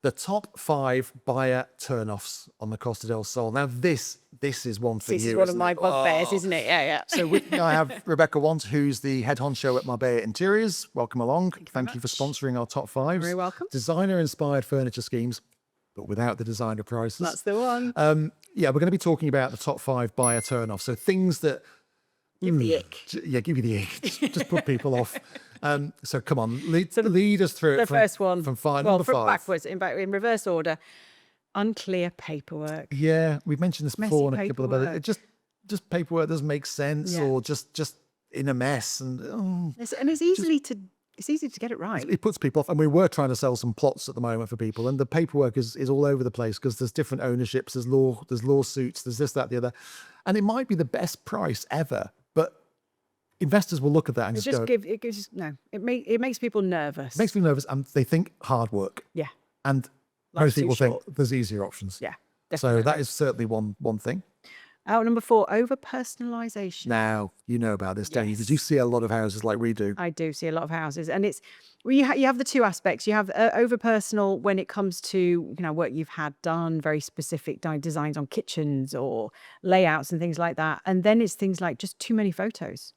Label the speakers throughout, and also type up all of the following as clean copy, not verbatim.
Speaker 1: the top 5 buyer turnoffs on the Costa del Sol. Now, this is one thing
Speaker 2: This
Speaker 1: here.
Speaker 2: is one of my bugbears, isn't it? Yeah, yeah.
Speaker 1: So with me, I have Rebecca Want, who's the head honcho at Marbella Interiors. Welcome along. Thank you for sponsoring our top 5s.
Speaker 2: Very welcome.
Speaker 1: Designer-inspired furniture schemes, but without the designer prices.
Speaker 2: That's the one.
Speaker 1: Yeah, we're going to be talking about the top 5 buyer turnoffs. So things that
Speaker 2: Give the ick.
Speaker 1: yeah, give you the ick. Just put people off. So come on, lead us through it.
Speaker 2: The first one.
Speaker 1: From 5,
Speaker 2: well,
Speaker 1: number 5.
Speaker 2: backwards, in reverse order. Unclear paperwork.
Speaker 1: Yeah, we've mentioned this
Speaker 2: Messy
Speaker 1: before in a couple of other.
Speaker 2: paperwork.
Speaker 1: Just paperwork doesn't make sense,
Speaker 2: Yeah.
Speaker 1: or just in a mess, and
Speaker 2: It's easy to get it right.
Speaker 1: it puts people off. And we were trying to sell some plots at the moment for people, and the paperwork is all over the place because there's different ownerships, there's lawsuits, there's this, that, the other, and it might be the best price ever, but investors will look at that and
Speaker 2: It makes people nervous.
Speaker 1: It makes me nervous, and they think hard work.
Speaker 2: Yeah.
Speaker 1: And
Speaker 2: Life's
Speaker 1: most
Speaker 2: too
Speaker 1: people think
Speaker 2: short.
Speaker 1: there's easier options.
Speaker 2: Yeah.
Speaker 1: So
Speaker 2: Definitely.
Speaker 1: that is certainly one thing.
Speaker 2: Number 4, over-personalisation.
Speaker 1: Now, you know about this, don't you?
Speaker 2: Yes.
Speaker 1: Because you see a lot of houses like we do.
Speaker 2: I do see a lot of houses, and it's you have the two aspects. You have over-personal when it comes to work you've had done, very specific designs on kitchens or layouts and things like that, and then it's things like just too many photos.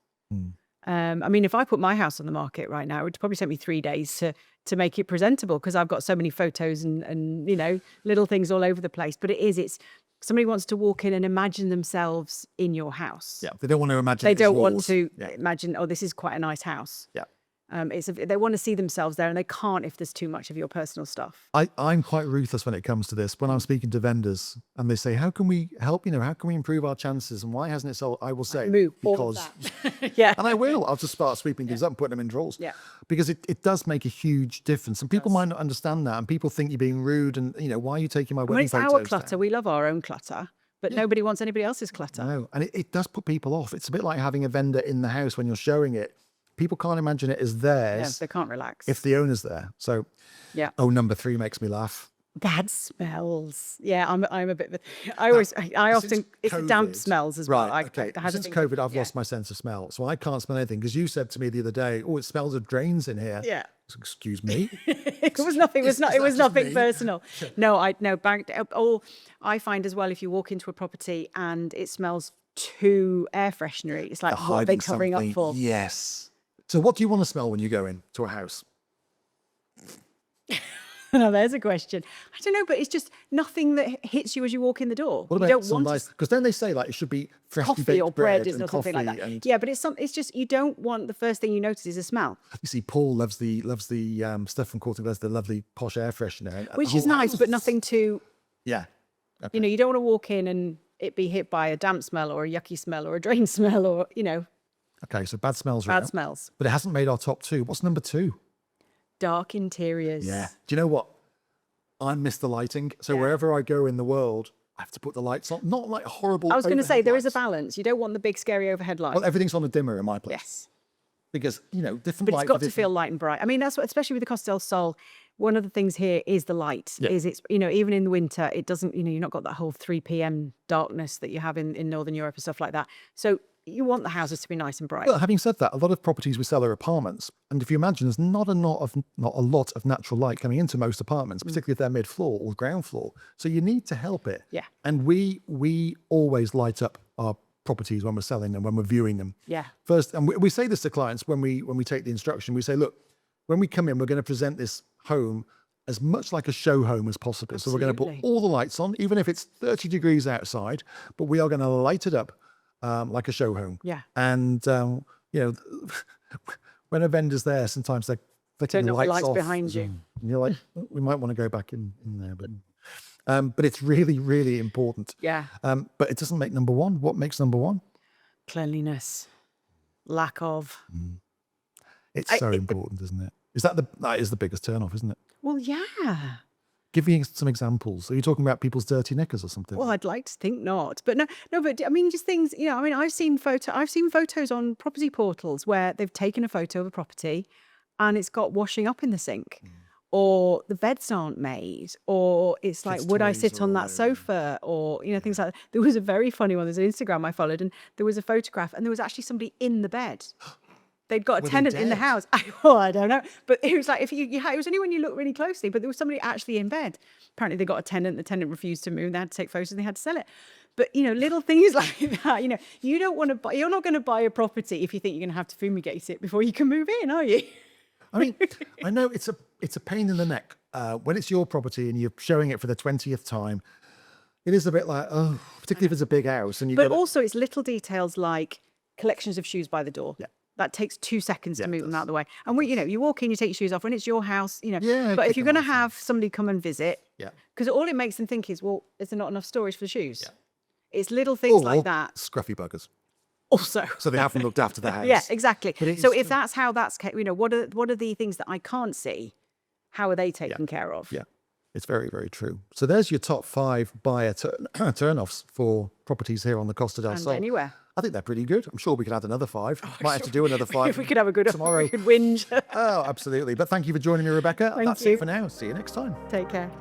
Speaker 2: I mean, if I put my house on the market right now, it would probably take me 3 days to make it presentable because I've got so many photos and little things all over the place. But it's somebody wants to walk in and imagine themselves in your house.
Speaker 1: Yeah, they don't want to imagine.
Speaker 2: They
Speaker 1: it's
Speaker 2: don't want
Speaker 1: yours.
Speaker 2: to
Speaker 1: Yeah.
Speaker 2: imagine, oh, this is quite a nice house.
Speaker 1: Yeah.
Speaker 2: They want to see themselves there, and they can't if there's too much of your personal stuff.
Speaker 1: I'm quite ruthless when it comes to this. When I'm speaking to vendors and they say, how can we help? How can we improve our chances? And why hasn't it sold? I will say,
Speaker 2: Move all
Speaker 1: because,
Speaker 2: of that. Yeah.
Speaker 1: and I will. I'll just start sweeping things up and putting them in drawers.
Speaker 2: Yeah.
Speaker 1: Because it does make a huge difference. And people might not understand that. And people think you're being rude. And, why are you taking my
Speaker 2: I mean,
Speaker 1: wedding
Speaker 2: it's
Speaker 1: photos
Speaker 2: our clutter.
Speaker 1: down?
Speaker 2: We love our own clutter, but nobody wants anybody else's clutter.
Speaker 1: No. And it does put people off. It's a bit like having a vendor in the house when you're showing it. People can't imagine it as
Speaker 2: Yeah,
Speaker 1: theirs
Speaker 2: they can't relax.
Speaker 1: if the owner's there. So,
Speaker 2: Yeah.
Speaker 1: number 3 makes me laugh.
Speaker 2: Bad smells. Yeah, I'm a bit. I often it's the damp
Speaker 1: COVID-
Speaker 2: smells as well.
Speaker 1: Right, okay.
Speaker 2: I had to
Speaker 1: Since
Speaker 2: think
Speaker 1: COVID,
Speaker 2: of-
Speaker 1: I've lost my sense of smell. So I can't smell anything. Because you said to me the other day, oh, it smells of drains in here.
Speaker 2: Yeah.
Speaker 1: So, excuse me?
Speaker 2: It was nothing. It was
Speaker 1: Is that just
Speaker 2: nothing
Speaker 1: me?
Speaker 2: personal. I find as well if you walk into a property and it smells too air freshenery, it's like what are they
Speaker 1: Hiding
Speaker 2: covering
Speaker 1: something.
Speaker 2: up for?
Speaker 1: Yes. So what do you want to smell when you go into a house?
Speaker 2: No, there's a question. I don't know, but it's just nothing that hits you as you walk in the door.
Speaker 1: What
Speaker 2: you
Speaker 1: about
Speaker 2: don't
Speaker 1: some
Speaker 2: want
Speaker 1: nice, because then they say like it should be freshly
Speaker 2: coffee
Speaker 1: baked
Speaker 2: or bread or
Speaker 1: and
Speaker 2: something like
Speaker 1: coffee
Speaker 2: that.
Speaker 1: and-
Speaker 2: Yeah, but it's just you don't want the first thing you notice is a smell,
Speaker 1: You see, Paul loves the stuff from Courting Glass, the lovely posh air freshener. And
Speaker 2: which
Speaker 1: the
Speaker 2: is
Speaker 1: whole
Speaker 2: nice,
Speaker 1: house-
Speaker 2: but nothing too.
Speaker 1: Yeah. Okay.
Speaker 2: You don't want to walk in and it be hit by a damp smell or a yucky smell or a drain smell or
Speaker 1: Okay, so bad smells are
Speaker 2: bad
Speaker 1: out.
Speaker 2: smells.
Speaker 1: But it hasn't made our top 2. What's number 2?
Speaker 2: Dark interiors.
Speaker 1: Yeah. Do you know what? I miss the lighting. So wherever I go in the world, I have to put the lights on. Not like horrible.
Speaker 2: I was going to say
Speaker 1: overhead
Speaker 2: there is a
Speaker 1: lights.
Speaker 2: balance. You don't want the big scary overhead light.
Speaker 1: Well, everything's on a dimmer in my place.
Speaker 2: Yes.
Speaker 1: Because, different
Speaker 2: But
Speaker 1: light
Speaker 2: it's
Speaker 1: for
Speaker 2: got to
Speaker 1: different-
Speaker 2: feel light and bright. I mean, that's what, especially with the Costa del Sol, one of the things here is the light.
Speaker 1: Yeah.
Speaker 2: Is it's, even in the winter, it doesn't, you've not got that whole 3 p.m. darkness that you have in Northern Europe and stuff like that. So you want the houses to be nice and bright.
Speaker 1: Well, having said that, a lot of properties we sell are apartments. And if you imagine, there's not a lot of natural light coming into most apartments, particularly if they're mid-floor or ground floor. So you need to help it.
Speaker 2: Yeah.
Speaker 1: And we always light up our properties when we're selling them, when we're viewing them.
Speaker 2: Yeah.
Speaker 1: First, and we say this to clients when we take the instruction, we say, look, when we come in, we're going to present this home as much like a show home as possible. So we're going to put
Speaker 2: Absolutely.
Speaker 1: all the lights on, even if it's 30 degrees outside, but we are going to light it up like a show home.
Speaker 2: Yeah.
Speaker 1: And, when a vendor's there, sometimes they're flicking
Speaker 2: Turn
Speaker 1: the
Speaker 2: off the
Speaker 1: lights
Speaker 2: lights
Speaker 1: off.
Speaker 2: behind you.
Speaker 1: And you're like, we might want to go back in there. But it's really, really important.
Speaker 2: Yeah.
Speaker 1: But it doesn't make number 1. What makes number 1?
Speaker 2: Cleanliness. Lack of.
Speaker 1: It's so important, isn't it? That is the biggest turnoff, isn't it?
Speaker 2: Well, yeah.
Speaker 1: Give me some examples. Are you talking about people's dirty knickers or something?
Speaker 2: Well, I'd like to think not, but no. But I mean, just things. I've seen photos on property portals where they've taken a photo of a property, and it's got washing up in the sink, or the beds aren't made, or it's like,
Speaker 1: Kids'
Speaker 2: would I
Speaker 1: toys
Speaker 2: sit
Speaker 1: are
Speaker 2: on
Speaker 1: all
Speaker 2: that
Speaker 1: over.
Speaker 2: sofa, or things like that. There was a very funny one. There's an Instagram I followed, and there was a photograph, and there was actually somebody in the bed. they'd got a
Speaker 1: Were they
Speaker 2: tenant in the
Speaker 1: dead?
Speaker 2: house. I don't know. But it was like, if it was only when you look really closely, but there was somebody actually in bed. Apparently they got a tenant, the tenant refused to move, they had to take photos and they had to sell it. But, little things like that, you don't want to buy, you're not going to buy a property if you think you're going to have to fumigate it before you can move in, are you?
Speaker 1: I mean, I know it's a pain in the neck when it's your property and you're showing it for the 20th time. It is a bit like, oh, particularly if it's a big house and you.
Speaker 2: But also, it's little details like collections of shoes by the door.
Speaker 1: Yeah.
Speaker 2: That takes 2 seconds to
Speaker 1: Yeah, it
Speaker 2: move them
Speaker 1: does.
Speaker 2: out of the way. And you walk in, you take your shoes off, when it's your house,
Speaker 1: Yeah,
Speaker 2: But
Speaker 1: pick
Speaker 2: if you're
Speaker 1: them
Speaker 2: going to
Speaker 1: off.
Speaker 2: have somebody come and visit,
Speaker 1: Yeah.
Speaker 2: because all it makes them think is, well, is there not enough storage for shoes? Yeah. It's little things like that.
Speaker 1: Scruffy buggers.
Speaker 2: Also.
Speaker 1: So they haven't looked after the house.
Speaker 2: Yeah, exactly.
Speaker 1: But it
Speaker 2: So
Speaker 1: is
Speaker 2: if that's how that's, what are the things that I can't see? How are they taken care of?
Speaker 1: Yeah, it's very, very true. So there's your top 5 buyer turn-offs for properties here on the Costa del
Speaker 2: And
Speaker 1: Sol.
Speaker 2: anywhere.
Speaker 1: I think they're pretty good. I'm sure we could add another 5. Might have to do another 5
Speaker 2: If we could have a good
Speaker 1: tomorrow.
Speaker 2: we could whinge.
Speaker 1: Oh, absolutely. But thank you for joining me, Rebecca.
Speaker 2: Thank
Speaker 1: That's
Speaker 2: you.
Speaker 1: it for now. See you next time.
Speaker 2: Take care.